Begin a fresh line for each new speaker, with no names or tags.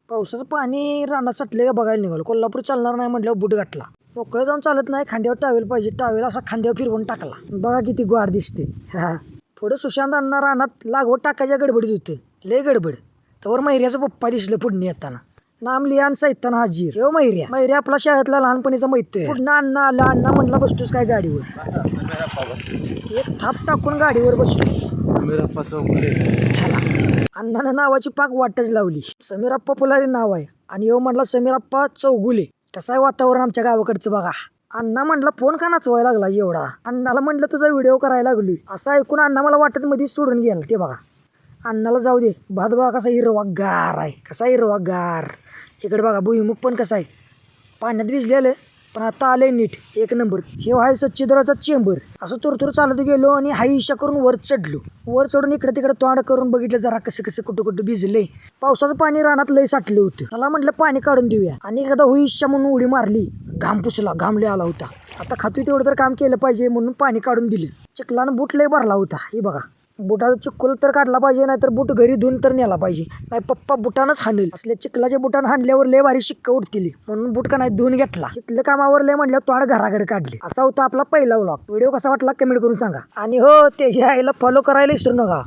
पावसाचं पाणी रानात साठले का बघायला निघालो. कोल्हापूर चालणार नाही म्हटल्यावर बूट गाठला. मोकळं जाऊन चालत नाही, खांद्यावर टावेल पाहिजे. टावेल असा खांद्यावर फिरवून टाकला. बघा किती ग्वाड दिसते. पुढे सुशांत अण्णा रानात लागवड टाकायच्या गडबडीत होते. लय गडबड. तवर मैऱ्याचा पप्पा दिसलं पुढणे येताना. नाम लिया आणि सैतान हाजीर. हो मैऱ्या आपला शाळेतला लहानपणीचा मैत्र. पुढनं अण्णा आला. अण्णा म्हटला बसतोस काय गाडीवर. एक थाप टाकून गाडीवर बसलो. चला. अण्णानं नावाची पाक वाटच लावली. समीरप्पा पुलारी नाव आहे आणि यो म्हटला समीरप्पा चौगुले. कसं आहे वातावरण आमच्या गावाकडचं बघा. अण्णा म्हटला फोन का नाचवायला लागला एवढा. अण्णाला म्हटलं तुझा व्हिडिओ करायला लागली. असं ऐकून अण्णा मला वाटत मध्येच सोडून गेला. ते बघा अण्णाला जाऊ दे. भात बघा कसा हिरवा गार आहे. कसा हिरवा गार. इकडे बघा भुईमुग पण कसा आहे. पाण्यात भिजलेलं पण आता आलंय नीट. एक नंबर. हे आहे सच्चिद्राचा चेंबर. असं तुरतुर चालत गेलो आणि हाई इशा करून वर चढलो. वर चढून इकडे तिकडे तोंड करून बघितलं जरा कसं कुठं भिजलंय. पावसाचं पाणी रानात लय साठलं होतं. त्याला म्हटलं पाणी काढून देऊया आणि एखादा हुई इच्छा म्हणून उडी मारली. घाम पुसला. घामले आला होता. आता खातोय तेवढं तर काम केलं पाहिजे म्हणून पाणी काढून दिलं. चिखलानं बूट लय भरला होता. हे बघा बुटाचा चिखल तर काढला पाहिजे, नाहीतर बूट घरी धुवून तर नेला पाहिजे. नाही पप्पा बुटानच हाणेल. असल्या चिखलाच्या बुटानं हाणल्यावर लय भारी शिक्का उठतील म्हणून बूट का नाही धुवून घेतला. इथलं कामावर लय म्हटलं तोंड घराकडे काढले. असा होता आपला पहिला व्लॉग. व्हिडिओ कसा वाटला कमेंट करून सांगा आणि हो त्याच्या आईला फॉलो करायला विसरू नका.